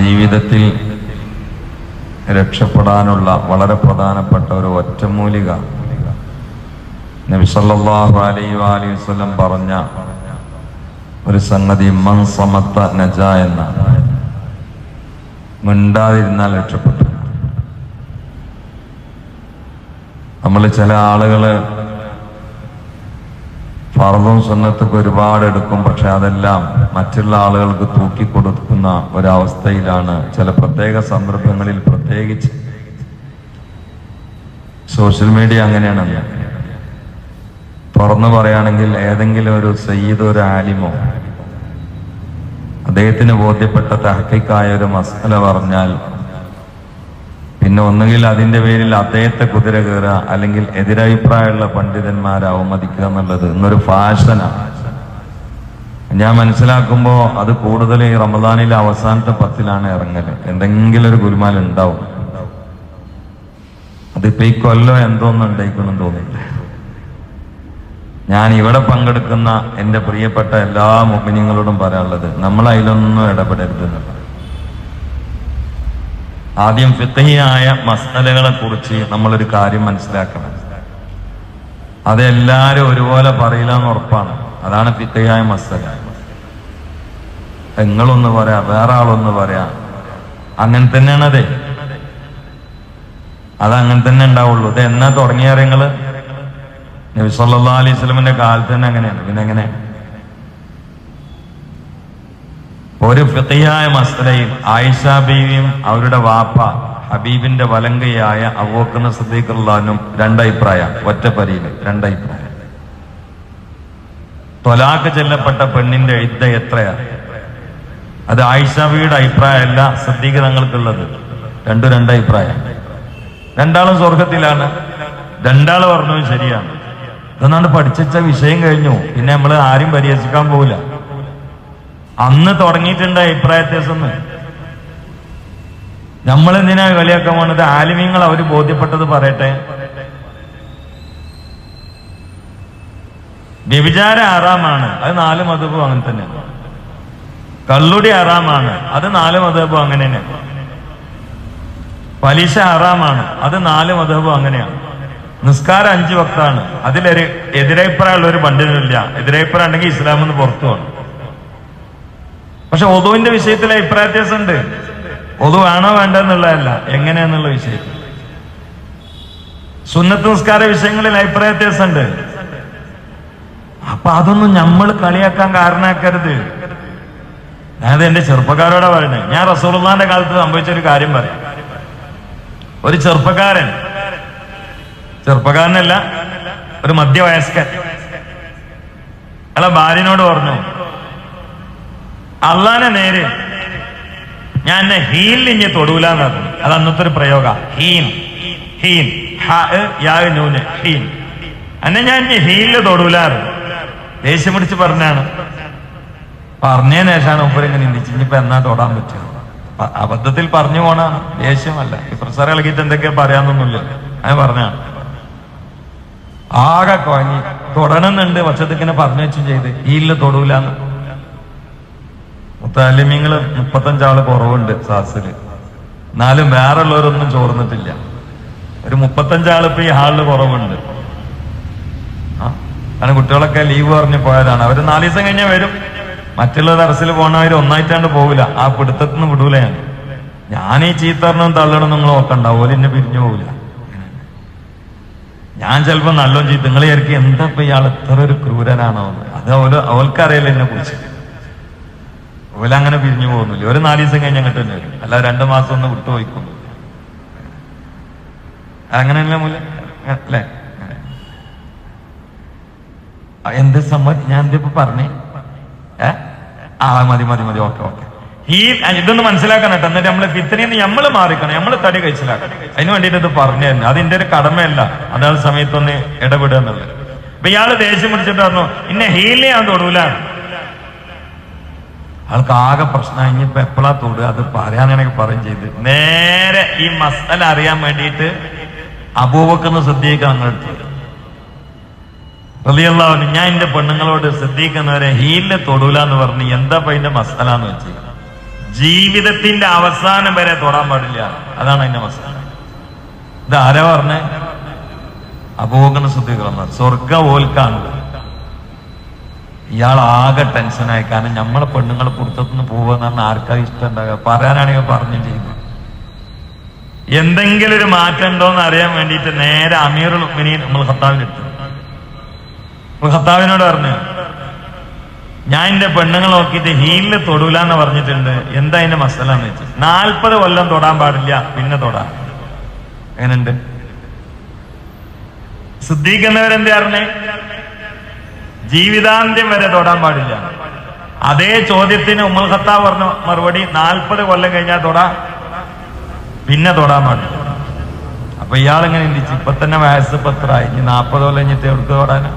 ജീവിതത്തിൽ രക്ഷപ്പെടാനുള്ള വളരെ പ്രധാനപ്പെട്ട ഒരു ഒറ്റമൂലിക നബി സല്ലല്ലാഹു അലൈഹി വസല്ലം പറഞ്ഞ ഒരു സംഗതി മൻ സമത്ത നജ എന്നാണ്. മിണ്ടാതിരുന്നാൽ രക്ഷപ്പെട്ടു. നമ്മൾ ചില ആളുകള് ഫർളും സുന്നത്തൊക്കെ ഒരുപാട് എടുക്കും, പക്ഷെ അതെല്ലാം മറ്റുള്ള ആളുകൾക്ക് തൂക്കിക്കൊടുക്കുന്ന ഒരവസ്ഥയിലാണ് ചില പ്രത്യേക സന്ദർഭങ്ങളിൽ. പ്രത്യേകിച്ച് സോഷ്യൽ മീഡിയ അങ്ങനെയാണെന്ന് തുറന്നു പറയുകയാണെങ്കിൽ, ഏതെങ്കിലും ഒരു സയ്യിദ്, ഒരു ആലിമോ അദ്ദേഹത്തിന് ബോധ്യപ്പെട്ട തഹ്ഖീഖായ ഒരു മസ്അല പറഞ്ഞാൽ പിന്നെ ഒന്നുകിൽ അതിന്റെ പേരിൽ അദ്ദേഹത്തെ കുതിര കയറുക, അല്ലെങ്കിൽ എതിരഭിപ്രായമുള്ള പണ്ഡിതന്മാരെ അവമതിക്കുക എന്നുള്ളത് ഇന്നൊരു ഫാഷനാണ്. ഞാൻ മനസ്സിലാക്കുമ്പോ അത് കൂടുതൽ ഈ റമദാനിലെ അവസാനത്തെ 10ലാണ് ഇറങ്ങല്. എന്തെങ്കിലും ഒരു ഗുൽമാൽ ഉണ്ടാവും. അതിപ്പോ ഈ കൊല്ലം എന്തോന്നും ഉണ്ടായിക്കൊന്നും തോന്നില്ല. ഞാൻ ഇവിടെ പങ്കെടുക്കുന്ന എന്റെ പ്രിയപ്പെട്ട എല്ലാ മുഅ്മിനീങ്ങളോടും പറയാനുള്ളത്, നമ്മൾ അതിലൊന്നും ഇടപെടരുതെന്നുള്ളത്. ആദ്യം ഫിഖ്ഹിയായ മസ്അലകളെ കുറിച്ച് നമ്മളൊരു കാര്യം മനസ്സിലാക്കണം. അതെല്ലാരും ഒരുപോലെ പറയില്ല എന്ന് ഉറപ്പാണ്. അതാണ് ഫിഖ്ഹിയായ മസ്അല. നിങ്ങളൊന്ന് പറയാ, വേറെ ആളൊന്ന് പറയാ, അങ്ങനെ തന്നെയാണ്. അതങ്ങനെ തന്നെ ഉണ്ടാവുള്ളൂ. ഇത് എന്നാ തുടങ്ങിയ നിങ്ങള് നബി സല്ലല്ലാഹു അലൈഹി വസല്ലമിന്റെ കാലത്ത് തന്നെ അങ്ങനെയാണ്. പിന്നെ എങ്ങനെ ഒരു ഫിഖ്ഹിയായ മസ്അലയിൽ ആയിഷ ബീവിയും അവരുടെ വാപ്പ ഹബീബിന്റെ വലങ്കയായ അബൂബക്കർ സിദ്ദീഖ് റളിയല്ലാഹു രണ്ടഭിപ്രായം, ഒറ്റ പരിയില് രണ്ടഭിപ്രായം. ത്വലാഖ് ചെല്ലപ്പെട്ട പെണ്ണിന്റെ ഇദ്ദ എത്രയാ? അത് ആയിഷ ബീവിയുടെ അഭിപ്രായമല്ല, സിദ്ദീഖ് തങ്ങൾക്കുള്ളത്. രണ്ടഭിപ്രായം. രണ്ടാളും സ്വർഗത്തിലാണ്. രണ്ടാള് പറഞ്ഞത് ശരിയാണ്. ഇതെന്നാണ്ട് പഠിച്ച വിഷയം കഴിഞ്ഞു. പിന്നെ നമ്മൾ ആരും പരിഹസിക്കാൻ പോവില്ല. അന്ന് തുടങ്ങിയിട്ടുണ്ട് അഭിപ്രായ വ്യത്യാസം. നമ്മളെന്തിനാ കളിയാക്കാൻ പോണത്? ആലിമീങ്ങൾ അവര് ബോധ്യപ്പെട്ടത് പറയട്ടെ. വ്യഭിചാരം ഹറാമാണ്, അത് 4 മദ്ഹബും അങ്ങനെ തന്നെയാണ്. കള്ളുടി ഹറാമാണ്, അത് 4 മദ്ഹബും അങ്ങനെ തന്നെയാണ്. പലിശ ഹറാമാണ്, അത് 4 മദ്ഹബും അങ്ങനെയാണ്. നിസ്കാരം 5 വക്താണ്, അതിലൊരു എതിരഭിപ്രായമുള്ള ഒരു പണ്ഡിതനില്ല. എതിരഭിപ്രായം ഉണ്ടെങ്കിൽ ഇസ്ലാമിൽ നിന്ന് പുറത്തു പോകണം. പക്ഷെ ഒദുവിന്റെ വിഷയത്തിൽ അഭിപ്രായ വ്യത്യാസമുണ്ട്. ഒദു വേണോ വേണ്ട എന്നുള്ളതല്ല, എങ്ങനെയാന്നുള്ള വിഷയത്തിൽ. സുന്നത്ത് നിസ്കാര വിഷയങ്ങളിൽ അഭിപ്രായ വ്യത്യാസമുണ്ട്. അപ്പൊ അതൊന്നും നമ്മൾ കളിയാക്കാൻ കാരണമാക്കരുത്. അതായത് എന്റെ ചെറുപ്പക്കാരോടെ പറയുന്നത്, ഞാൻ റസൂലുള്ളാഹിന്റെ കാലത്ത് സംഭവിച്ചൊരു കാര്യം പറയാം. ഒരു ചെറുപ്പക്കാരനല്ല, ഒരു മധ്യവയസ്കൻ അയാളെ ഭാര്യനോട് പറഞ്ഞു, അള്ളാനെ നേര് ഞാൻ എന്നെ ഹീലിൽ ഇഞ്ഞ് തൊടൂലെന്ന് പറഞ്ഞു. അത് അന്നത്തെ ഒരു പ്രയോഗ. ഹീൻ എന്നെ ഞാൻ ഇനി ഹീലില് തൊടൂലാറ്. ദേഷ്യം പിടിച്ച് പറഞ്ഞാണ്. പറഞ്ഞതിന് ശേഷമാണ് ഒപ്പരിങ്ങനെ നിന്ദിച്ച് ഇനിയിപ്പോ എന്നാ തൊടാൻ പറ്റുക. അബദ്ധത്തിൽ പറഞ്ഞു പോണാണ്, ദേഷ്യമല്ല. ഈ പ്രസാരം ഇളകിയിട്ട് എന്തൊക്കെയാ പറയാന്നൊന്നുമില്ല. ഞാൻ പറഞ്ഞാണ്. ആകെ കുഴങ്ങി. തൊടണമെന്നുണ്ട്, പക്ഷത്തിങ്ങനെ പറഞ്ഞു വെച്ചും ചെയ്ത് ഹീലില് തൊടൂലാന്ന്. മുത്തഅല്ലിമീങ്ങള് 35 ആള് കുറവുണ്ട് സാസില്. എന്നാലും വേറെ ഉള്ളവരൊന്നും ചോർന്നിട്ടില്ല. ഒരു 35 ആള് ഇപ്പൊ ഈ ഹാളില് കുറവുണ്ട്. കാരണം കുട്ടികളൊക്കെ ലീവ് പറഞ്ഞ് പോയതാണ്. അവര് 4 ദിവസം കഴിഞ്ഞാൽ വരും. മറ്റുള്ള ദർസിൽ പോണവര് ഒന്നായിട്ടാണ്ട് പോകില്ല. ആ പിടുത്തത്തിന്ന് വിടൂല. ഞാൻ ഈ ചീത്തറിനും തള്ളണം നിങ്ങൾ നോക്കണ്ട, ഓല് എന്നെ പിരിഞ്ഞു പോകില്ല. ഞാൻ ചിലപ്പോ നല്ലോ ചീത്ത നിങ്ങൾ വിചാരിക്കും എന്താ ഇപ്പൊ ഇയാൾ എത്ര ഒരു ക്രൂരനാണോ എന്ന്. അത് അവൾക്കറിയില്ല എന്നെ കുറിച്ച്. ഓലങ്ങനെ പിരിഞ്ഞു പോകുന്നില്ല. ഒരു 4 ദിവസം കഴിഞ്ഞ് അങ്ങോട്ട് തന്നെ വരും. അല്ല 2 മാസം ഒന്ന് വിട്ടുപോയിക്കും. അങ്ങനെയല്ല മൂല അല്ലേ? എന്ത് ഞാൻ എന്തിപ്പോ പറഞ്ഞേ? മതി ഓക്കെ. ഇതൊന്ന് മനസ്സിലാക്കണം കേട്ടോ. എന്നിട്ട് നമ്മള് ഫിത്നയിൽ നിന്ന് നമ്മള് മാറിക്കണം, നമ്മള് തടി കഴിച്ചിലാക്കണം. അതിന് വേണ്ടിയിട്ട് ഇത് പറഞ്ഞു തന്നെ. അതിന്റെ ഒരു കടമയല്ല. അതാണ് സമയത്തൊന്ന് ഇടപെടുക എന്നുള്ളത്. അപ്പൊ ഇയാള് ദേഷ്യം പിടിച്ചിട്ട് പറഞ്ഞു, ഇന്നെ ഹീലിൽ ഞാൻ തൊടൂല. ആൾക്ക് ആകെ പ്രശ്നം. ഇനിയിപ്പോ എപ്പോഴാ തൊടുക അത് പറയാനാണെങ്കിൽ പറയും ചെയ്ത് നേരെ ഈ മസ്അല അറിയാൻ വേണ്ടിയിട്ട് അബൂബക്കർ സിദ്ദീഖ് അങ്ങെടുത്തു റളിയല്ലാഹു അൻഹു. ഞാൻ എന്റെ പെണ്ണുങ്ങളോട് സിദ്ദീഖ് എന്നവരെ ഹീലിൽ തൊടൂല എന്ന് പറഞ്ഞ് എന്താ അതിന്റെ മസ്അല എന്ന് വെച്ച് ജീവിതത്തിന്റെ അവസാനം വരെ തൊടാൻ പാടില്ല. അതാണ് അതിന്റെ മസാല. ഇത് ആരാ പറഞ്ഞേ? അബൂബക്കർ സിദ്ദീഖ്. സ്വർഗ ഓൽക്കാണ്. ഇയാൾ ആകെ ടെൻഷനായി. കാരണം നമ്മളെ പെണ്ണുങ്ങൾ പുറത്തുനിന്ന് പോവാന്ന് പറഞ്ഞാൽ ആർക്കാ ഇഷ്ടം ഉണ്ടാകുക? പറയാനാണെങ്കിൽ പറഞ്ഞു ചെയ്തു. എന്തെങ്കിലും ഒരു മാറ്റം ഉണ്ടോന്ന് അറിയാൻ വേണ്ടിയിട്ട് നേരെ അമീറുൽ മുഅ്മിനീൻ ഉമർ ഖത്താബിനെടുത്തു. ഖത്താബിനോട് പറഞ്ഞു, ഞാൻ എന്റെ പെണ്ണുങ്ങൾ നോക്കിയിട്ട് ഹീലിന് തൊടൂലെന്ന് പറഞ്ഞിട്ടുണ്ട്, എന്താ അതിന്റെ മസല എന്ന് വെച്ചു. 40 കൊല്ലം തൊടാൻ പാടില്ല, പിന്നെ തൊടാം. എങ്ങനെയുണ്ട്? സിദ്ദീഖ് എന്നവരെന്താ പറഞ്ഞേ? ജീവിതാന്ത്യം വരെ തൊടാൻ പാടില്ല. അതേ ചോദ്യത്തിന് ഉമർ ഖത്താബ് പറഞ്ഞ മറുപടി 40 കൊല്ലം കഴിഞ്ഞാൽ തൊടാം, പിന്നെ തൊടാൻ പാടില്ല. അപ്പൊ ഇയാളെങ്ങനെ ചിന്തിച്ചു? ഇപ്പൊ തന്നെ വയസ്സ് 10 ആയി, ഇനി 40 കൊല്ലം കഴിഞ്ഞിട്ട് എവിടേക്ക് തൊടാനാ?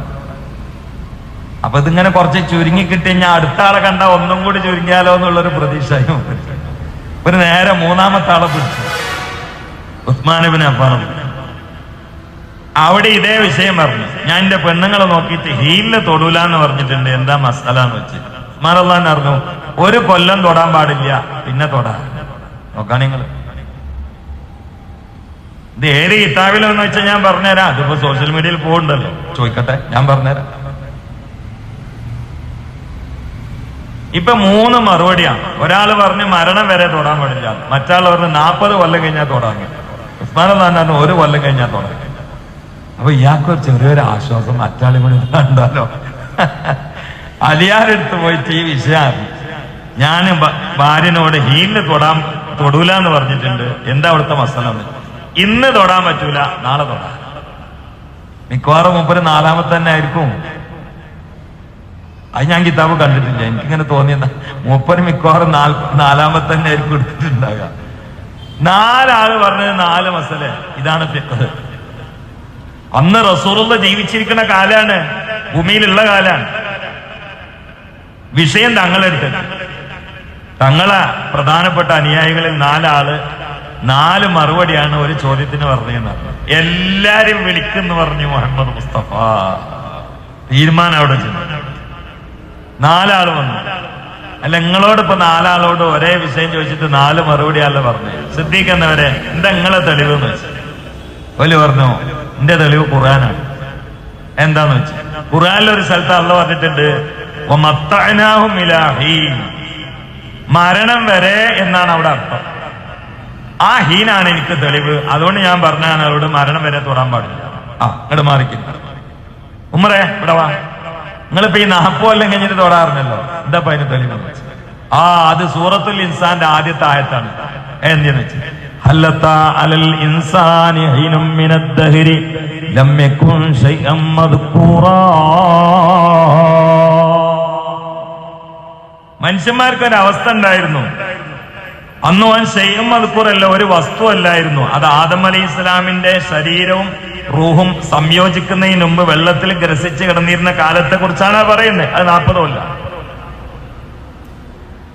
അപ്പൊ ഇതിങ്ങനെ കുറച്ച് ചുരുങ്ങി കിട്ടിക്കഴിഞ്ഞാൽ അടുത്ത ആളെ കണ്ട ഒന്നും കൂടി ചുരുങ്ങിയാലോ എന്നുള്ളൊരു പ്രതീക്ഷയും ഒരു നേരെ 3ാമത്തെ ആളെ പിടിച്ചു, ഉസ്മാൻ ഇബ്നു അഫ്ഫാൻ. അവിടെ ഇതേ വിഷയം പറഞ്ഞു, ഞാൻ എന്റെ പെണ്ണുങ്ങളെ നോക്കിയിട്ട് ഹീലിന് തൊടൂലെന്ന് പറഞ്ഞിട്ടുണ്ട്, എന്താ മസാല എന്ന് വെച്ച്. ഉസ്മാൻ റളിയല്ലാഹു അൻഹു പറഞ്ഞു, 1 കൊല്ലം തൊടാൻ പാടില്ല, പിന്നെ തൊടാ. നോക്കാ നിങ്ങൾ, ഇത് ഏത് കിതാബിലെന്ന് വെച്ചാൽ ഞാൻ പറഞ്ഞുതരാം. അതിപ്പോ സോഷ്യൽ മീഡിയയിൽ പോകുന്നുണ്ടല്ലോ, ചോദിക്കട്ടെ, ഞാൻ പറഞ്ഞുതരാം. ഇപ്പൊ 3 മറുപടിയാണ്. ഒരാള് പറഞ്ഞ് മരണം വരെ തൊടാൻ പാടില്ല, മറ്റാൾ പറഞ്ഞ് 40 കൊല്ലം കഴിഞ്ഞാൽ തൊടാൻ. ഉസ്മാൻ റളിയല്ലാഹു അൻഹു 1 കൊല്ലം കഴിഞ്ഞാൽ തൊടാൻ. അപ്പൊ ഇയാൾക്കൊരു ചെറിയൊരു ആശ്വാസം, മറ്റാളും കൂടി കണ്ടാലോ. അലിയാരെടുത്ത് പോയിട്ട് ഈ വിഷയം, ഞാൻ ഭാര്യനോട് ഹീലിന് തൊടൂലെന്ന് പറഞ്ഞിട്ടുണ്ട്, എന്താ അവിടുത്തെ മസാല? ഇന്ന് തൊടാൻ പറ്റൂല, നാളെ തൊടാം. മിക്കവാറും 4ാമത്തെ തന്നെ ആയിരിക്കും. അത് ഞാൻ കിതാബ് കണ്ടിട്ടില്ല, എനിക്കിങ്ങനെ തോന്നിയെന്നാ. 30 മിക്കവാറും 4ാമത്തെ തന്നെ ആയിരിക്കും എടുത്തിട്ടുണ്ടാകുക. 4 ആള് പറഞ്ഞത് 4 മസല. ഇതാണ് ഫിഖ്. അന്ന് റസൂലുള്ള ജീവിച്ചിരിക്കുന്ന കാലാണ്, ഭൂമിയിലുള്ള കാലാണ്. വിഷയം തങ്ങളെടുത്തത്. തങ്ങളെ പ്രധാനപ്പെട്ട അനുയായികളിൽ 4 ആള് 4 മറുപടിയാണ് ഒരു ചോദ്യത്തിന് പറഞ്ഞതെന്നാണ്. എല്ലാരും വിളിക്കുന്നു പറഞ്ഞു മുഹമ്മദ് മുസ്തഫ. തീരുമാനം അവിടെ ചെന്നു. 4 ആള് വന്നു. അല്ല, നിങ്ങളോടിപ്പോ 4 ആളോട് ഒരേ വിഷയം ചോദിച്ചിട്ട് 4 മറുപടിയാണല്ലോ പറഞ്ഞു. സിദ്ദീഖ് എന്നവരെ, എന്താ നിങ്ങളെ തെളിവ് എന്ന് വെച്ചു. ഓല് പറഞ്ഞു, എന്റെ തെളിവ് ഖുർആനാണ്. എന്താന്ന് വെച്ചു, ഖുർആനിലൊരു സ്ഥലത്ത് അള്ളാഹു പറഞ്ഞിട്ടുണ്ട്, വമത്തഅനാഹും ഇലാ ഹീൻ, മരണം വരെ എന്നാണ് അവിടെ അർത്ഥം. ആ ഹീനാണ് എനിക്ക് തെളിവ്. അതുകൊണ്ട് ഞാൻ പറഞ്ഞാണ് അവരോട് മരണം വരെ തൊടാൻ പാടില്ല. ഇങ്ങോട്ട് മാറിക്കില്ല. ഉമ്മറേ ഇവിടെ വാ, നിങ്ങളിപ്പോ ഈ 40 കൊല്ലം കഴിഞ്ഞിട്ട് തൊടാറുണ്ടല്ലോ, എന്താ അതിന് തെളിവ്? അത് സൂറത്തുൽ ഇൻസാന്റെ ആദ്യത്തെ ആയത്താണ്. എന്തെന്ന് വെച്ച്, ഹല്ലത്താ അലൽ ഇൻസാനി ഹീനും മിനദ് ദഹരി ലം യകുൻ ശൈഅൻ മദ്കൂറാ. മനുഷ്യന്മാർക്ക് ഒരു അവസ്ഥ ഉണ്ടായിരുന്നു, അന്ന് അവൻ ശൈഅൻ മദ്കൂറല്ല, ഒരു വസ്തു അല്ലായിരുന്നു. അത് ആദം അലൈഹി ഇസ്ലാമിന്റെ ശരീരവും റൂഹും സംയോജിക്കുന്നതിന് മുമ്പ് വെള്ളത്തിൽ ഗ്രസിച്ച് കിടന്നിരുന്ന കാലത്തെ കുറിച്ചാണ് പറയുന്നത്. അത് 40 കൊല്ലം.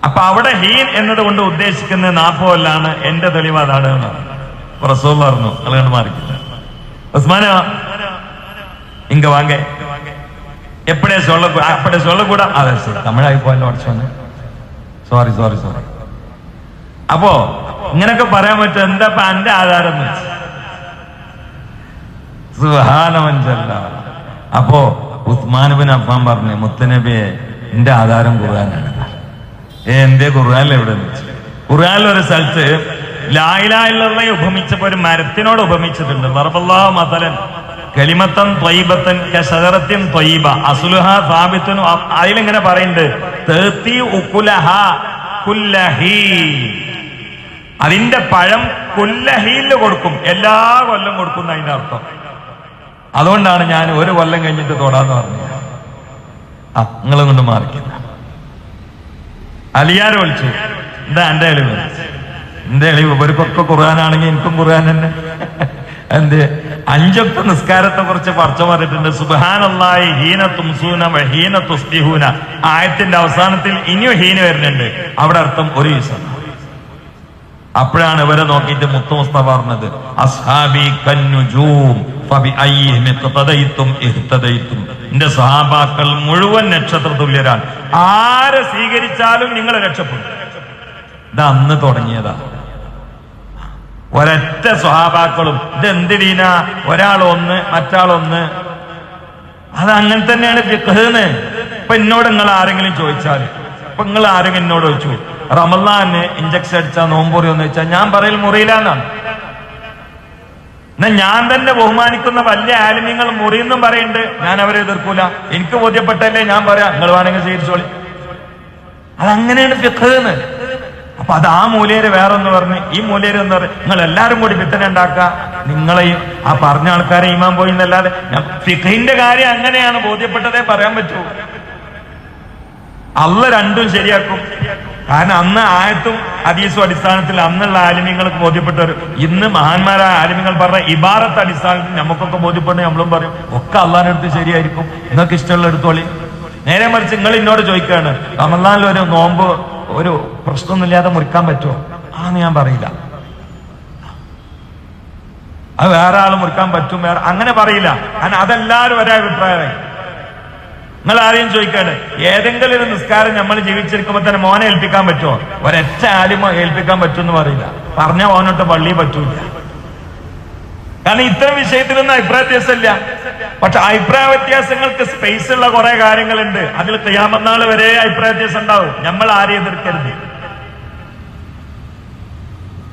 അപ്പൊ അവിടെ ഹീൻ എന്നതുകൊണ്ട് ഉദ്ദേശിക്കുന്നത് 40 കൊല്ലാണ്. എന്റെ തെളിവ് അതാണ് എന്നാണ് റസൂൽ പറഞ്ഞു. അതുകൊണ്ട് മാറിക്കില്ല. ഉസ്മാനോ ഇങ്ക വാങ്ങ എപ്പോഴേ സൊല്ലക്കൂടാ. അതെ ശരി, തമിഴായി പോയല്ലോ അടിച്ചോന്ന്. സോറി. അപ്പോ ഇങ്ങനൊക്കെ പറയാൻ പറ്റും. എന്താ എന്റെ ആധാരം എന്ന് വെച്ചു. സുബ്ഹാനമൻജല്ല. അപ്പോ ഉസ്മാൻ ഇബ്നു അഫ്ഫാൻ പറഞ്ഞു, മുത്തനബിയെ, എന്റെ ആധാരം ഖുർആനാണ്. എന്തേ ഖുർആനിൽ എവിടെ വെച്ചു? ഖുർആനിൽ ഒരു സ്ഥലത്ത് ലാ ഇലാഹ ഇല്ലല്ലാഹ് ഉപമിച്ചപ്പോ ഒരു മരത്തിനോട് ഉപമിച്ചിട്ടുണ്ട്. ദറബല്ലാഹു മസലൻ കലിമത്തൻ ത്വയ്യിബത്തൻ കശജറത്തിൻ ത്വയ്യിബ അസ്ലുഹാ സാബിത്തുൻ. അതിലിങ്ങനെ പറയുന്നുണ്ട്, തഅതി ഉകുലഹാ കുല്ലഹീ, അതിന്റെ പഴം കുല്ലഹീല് കൊടുക്കും, എല്ലാ കൊല്ലം കൊടുക്കുന്ന അതിന്റെ അർത്ഥം. അതുകൊണ്ടാണ് ഞാൻ 1 കൊല്ലം കഴിഞ്ഞിട്ട് തൊടാന്ന് പറഞ്ഞത്. നിങ്ങളും കൊണ്ട് മാറിക്കില്ല. അലിയാരെ വിളിച്ചു, എന്താ എന്റെ എളിവ്? എന്റെ എളിവ് ഇവർക്കൊക്കെ ഖുർആനാണെങ്കിൽ എനിക്കും ഖുർആൻ തന്നെ. എന്ത് 5 വക്ത് നിസ്കാരത്തെ കുറിച്ച് പറച്ച പറഞ്ഞിട്ടുണ്ട്. സുബ്ഹാനല്ലാഹി ഹീന തുംസൂന വഹീന തുസ്ബിഹൂന. ആയത്തിന്റെ അവസാനത്തിൽ ഇനിയും ഹീന വരുന്നുണ്ട്. അവിടെ അർത്ഥം 1 ദിവസം. അപ്പോഴാണ് ഇവരെ നോക്കിയിട്ട് മുത്തു മുസ്തഫ പറഞ്ഞത്, അസ്ഹാബി കന്നുജൂം ഫബിഅയ്യിഹിം ഇഖ്തദൈതും ഇഹ്തദൈതും. എന്റെ സഹാബാക്കൾ മുഴുവൻ നക്ഷത്ര തുല്യരാണ്. ആരെ സ്വീകരിച്ചാലും നിങ്ങൾ രക്ഷപ്പെടും. ഇത് അന്ന് തുടങ്ങിയതാ. ഒരൊറ്റ സ്വഹാബാക്കളും ഇതെന്തിടീന ഒരാളൊന്ന് മറ്റാളൊന്ന്, അത് അങ്ങനെ തന്നെയാണ് ഫിഖ്ഹ്ന്ന്. ഇപ്പൊ എന്നോട് നിങ്ങൾ ആരെങ്കിലും ചോദിച്ചാൽ, ഇപ്പൊ നിങ്ങൾ ആരെങ്കിലും എന്നോട് ചോദിച്ചു റമളാന് ഇഞ്ചക്ഷൻ അടിച്ചാ നോമ്പുറിയെന്ന് വെച്ചാൽ ഞാൻ പറയൽ മുറിയില്ല എന്നാണ്. എന്നാ ഞാൻ തന്നെ ബഹുമാനിക്കുന്ന വലിയ ആലിമ്യങ്ങൾ മുറിയെന്നും പറയുന്നുണ്ട്, ഞാൻ അവരെ എതിർക്കൂല. എനിക്ക് ബോധ്യപ്പെട്ടല്ലേ ഞാൻ പറയാം, നിങ്ങൾ വേണമെങ്കിൽ സ്വീകരിച്ചോളി. അതങ്ങനെയാണ് ഫിഖ്ഹ്ന്ന്. അപ്പൊ അത് ആ മൂലേര് വേറൊന്ന് പറഞ്ഞ് ഈ മൂലേര് എന്ന് പറഞ്ഞ് നിങ്ങൾ എല്ലാരും കൂടി ഫിത്ന ഉണ്ടാക്കുക, നിങ്ങളെയും ആ പറഞ്ഞ ആൾക്കാരെ ഈമാൻ പോയി എന്നല്ലാതെ ഫിഖ്ഹിന്റെ കാര്യം അങ്ങനെയാണ്, ബോധ്യപ്പെട്ടതേ പറയാൻ പറ്റൂ. അള്ളാഹ് രണ്ടും ശരിയാക്കും. കാരണം അന്ന് ആയത്തും ഹദീസും അടിസ്ഥാനത്തിൽ അന്നുള്ള ആലിമ്യങ്ങൾക്ക് ബോധ്യപ്പെട്ടവർ ഇന്ന് മഹാന്മാരായ ആലിമ്യങ്ങൾ പറഞ്ഞ ഇബാറത്ത് അടിസ്ഥാനത്തിൽ നമുക്കൊക്കെ ബോധ്യപ്പെടുന്ന നമ്മളും പറയും ഒക്കെ അള്ളാഹിന്റെ അടുത്ത് ശരിയായിരിക്കും, നിങ്ങൾക്ക് ഇഷ്ടമുള്ള എടുത്തോളി. നേരെ മറിച്ച് നിങ്ങൾ എന്നോട് ചോദിക്കുകയാണ് റമളാനിൽ ഒരു നോമ്പ് ഒരു പ്രശ്നമൊന്നുമില്ലാതെ മുറിക്കാൻ പറ്റുമോ? ആന്ന് ഞാൻ പറയില്ല. അത് വേറെ ആൾ മുറിക്കാൻ പറ്റും, വേറെ അങ്ങനെ പറയില്ല. കാരണം അതെല്ലാവരും ഒരേ അഭിപ്രായമായി. നിങ്ങൾ ആരെയും ചോദിക്കാണ് ഏതെങ്കിലും ഒരു നിസ്കാരം നമ്മൾ ജീവിച്ചിരിക്കുമ്പോ തന്നെ മോനെ ഏൽപ്പിക്കാൻ പറ്റുമോ? ഒരൊറ്റ ആലിമ ഏൽപ്പിക്കാൻ പറ്റുമെന്ന് പറയില്ല. പറഞ്ഞ മോനോട്ട് പള്ളി പറ്റൂല. കാരണം ഇത്തരം വിഷയത്തിലൊന്നും അഭിപ്രായ വ്യത്യാസമില്ല. പക്ഷെ അഭിപ്രായ വ്യത്യാസങ്ങൾക്ക് സ്പേസ് ഉള്ള കുറെ കാര്യങ്ങളുണ്ട്. അതിൽ ഖിയാമത്ത് നാൾ വരെ അഭിപ്രായ വ്യത്യാസം ഉണ്ടാവും. നമ്മൾ ആരെയും എതിർക്കരുത്.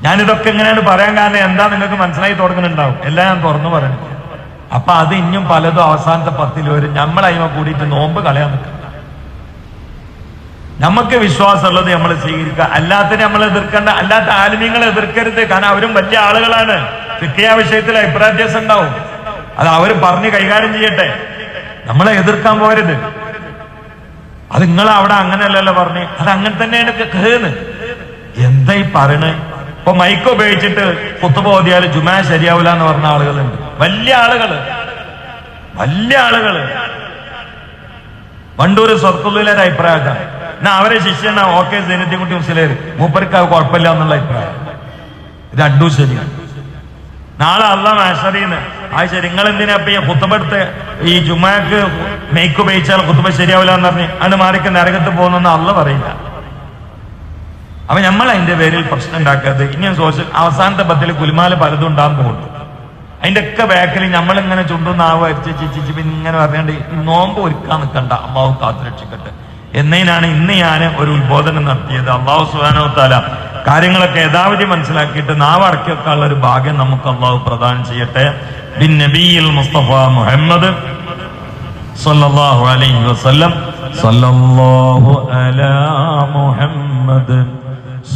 ഞാനിതൊക്കെ എങ്ങനെയാണ് പറയാൻ കാരണം എന്താ നിങ്ങൾക്ക് മനസ്സിലായി തുടങ്ങുന്നുണ്ടാവും. എല്ലാം ഞാൻ തുറന്നു പറയണം. അപ്പൊ അത് ഇനിയും പലതും അവസാനത്തെ 10 വരും. നമ്മളതിമ കൂടിയിട്ട് നോമ്പ് കളയാൻ നിൽക്കണം. നമുക്ക് വിശ്വാസമുള്ളത് നമ്മൾ സ്വീകരിക്കുക, അല്ലാത്തതിനെ നമ്മൾ എതിർക്കേണ്ട. അല്ലാത്ത ആലിമ്യങ്ങളെ എതിർക്കരുത്. കാരണം അവരും വലിയ ആളുകളാണ്. ഫിഖ്ഹിയ വിഷയത്തിൽ അഭിപ്രായ വ്യത്യാസം ഉണ്ടാവും. അത് അവർ പറഞ്ഞ് കൈകാര്യം ചെയ്യട്ടെ, നമ്മളെ എതിർക്കാൻ പോകരുത്. അത് നിങ്ങൾ അവിടെ അങ്ങനെയല്ലല്ലോ പറഞ്ഞ്, അത് അങ്ങനെ തന്നെയാണ് ഫിഖ്ഹ്ന്ന്. എന്താ ഈ പറയണേ? ഇപ്പൊ മൈക്ക് ഉപയോഗിച്ചിട്ട് ഖുത്ബ ഓതിയാൽ ജുമാ ശരിയാവില്ല എന്ന് പറഞ്ഞ ആളുകളുണ്ട്. വലിയ ആളുകള്. വണ്ടൂര് സ്വർത്തുള്ളിലെ അഭിപ്രായമാണ്. എന്നാ അവരെ ശിഷ്യന ഓക്കെ സൈനത്തിൻകുട്ടി മുസ്ലിം മൂപ്പർക്ക് അത് കുഴപ്പമില്ല എന്നുള്ള അഭിപ്രായം. രണ്ടും ശരിയാണ്. നാളെ അള്ളാഹ് മാഷറീന്ന് ആ ശരി നിങ്ങൾ എന്തിനാ ഇപ്പൊ ഈ ഖുത്ബ എടുത്ത് ഈ ജുമാക്ക് മൈക്ക് ഉപയോഗിച്ചാൽ ഖുത്ബ ശരിയാവില്ല എന്ന് പറഞ്ഞ് അത് മാറിക്ക് നരകത്ത് പോകുന്നെന്ന് അള്ളാഹ് പറയില്ല. അപ്പൊ നമ്മൾ അതിന്റെ പേരിൽ പ്രശ്നം ഉണ്ടാക്കരുത്. ഇനി സോഷ്യൽ അവസാനത്തെ 10 കുലുമാല് പലതും ഉണ്ടാകാൻ പോകുന്നു. അതിന്റെ ഒക്കെ ബാക്കിൽ നമ്മളിങ്ങനെ ചുണ്ടുന്നാവ് അരിച്ച് ഇങ്ങനെ പറഞ്ഞാണ്ട് ഈ നോമ്പ് ഒരുക്കാൻ നിൽക്കണ്ട, അള്ളാഹു കാത്തു രക്ഷിക്കട്ടെ എന്നതിനാണ് ഇന്ന് ഞാൻ ഒരു ഉത്ബോധനം നടത്തിയത്. അള്ളാഹു സുബ്ഹാനഹു വ തആല കാര്യങ്ങളൊക്കെ യഥാവിധി മനസ്സിലാക്കിയിട്ട് നാവ് അടക്കി വെക്കാനുള്ള ഒരു ഭാഗ്യം നമുക്ക് അള്ളാഹു പ്രദാനം ചെയ്യട്ടെ. ബിൻ നബിയിൽ മുസ്തഫ മുഹമ്മദ് സല്ലല്ലാഹു അലൈഹി വസല്ലം. സല്ലല്ലാഹു അലാ മുഹമ്മദ്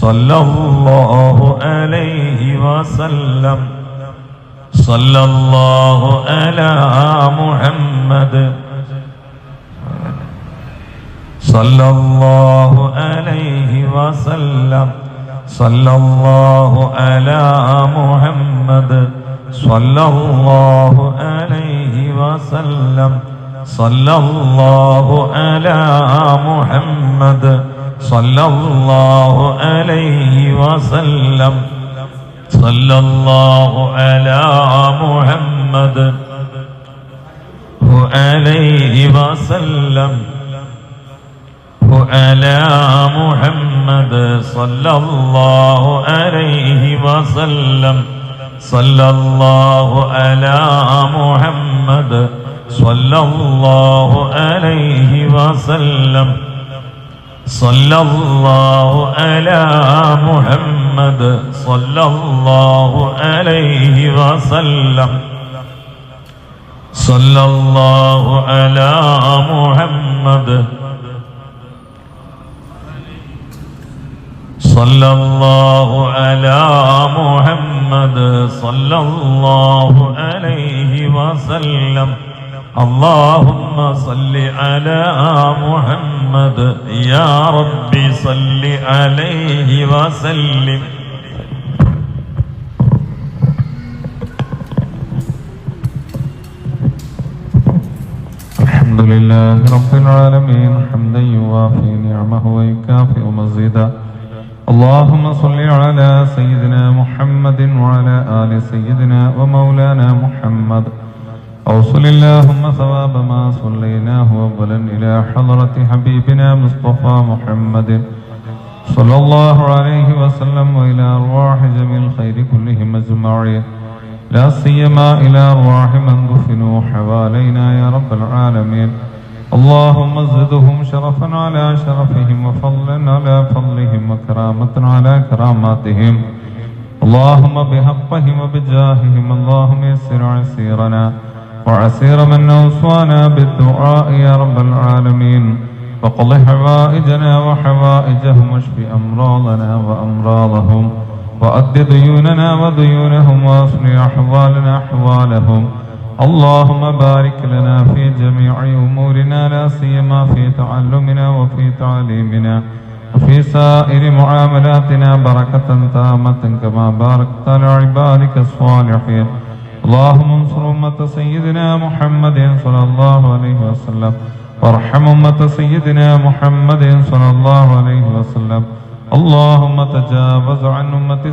സല്ലല്ലാഹു അലൈഹി വസല്ലം. സല്ലല്ലാഹു അലാ മുഹമ്മദ് സല്ലല്ലാഹു അലൈഹി വസല്ലം. സല്ലല്ലാഹു അലാ മുഹമ്മദ് സല്ലല്ലാഹു അലൈഹി വസല്ലം. സല്ലല്ലാഹു അലാ മുഹമ്മദ് സല്ലല്ലാഹു അലൈഹി വസല്ലം. സല്ലല്ലാഹു അലാ മുഹമ്മദ് അലൈഹി വസല്ലം. على محمد صلى الله عليه وسلم. صلى الله على محمد صلى الله عليه وسلم. صلى الله على محمد صلى الله عليه وسلم. صلى الله على محمد صلى الله على محمد صلى الله عليه وسلم. اللهم صل على محمد يا ربي صل عليه وسلم. الحمد لله رب العالمين حمدا يوافي نعمه ويكافئ مزيدا. اللهم صل على سيدنا محمد وعلى آل سيدنا ومولانا محمد. أوصل اللهم ثواب ما صليناه أولا إلى حضرة حبيبنا مصطفى محمد صلى الله عليه وسلم وإلى أرواح جميع الخير كلهم أجمعين لا سيما إلى أرواح من دفنوا حوالينا يا رب العالمين اللهم زدهم شرفا على شرفهم وفضلا على فضلهم وكرامة على كراماتهم اللهم بحقهم وبجاههم اللهم يسر عسيرنا وعسير من أوصانا بالدعاء يا رب العالمين وقض حوائجنا وحوائجهم واشف أمراضنا وأمراضهم وأد ديوننا وديونهم وأصلح أحوالنا أحوالهم اللهم بارك لنا في جميع أمورنا لا سيما في تعلمنا وفي تعليمنا وفي سائر معاملاتنا بركة تامة كما باركت على عبادك الصالحين اللهم انصر أمة سيدنا محمد صلى الله عليه وسلم وارحم أمة سيدنا محمد صلى الله عليه وسلم اللهم تجاوز عن أمة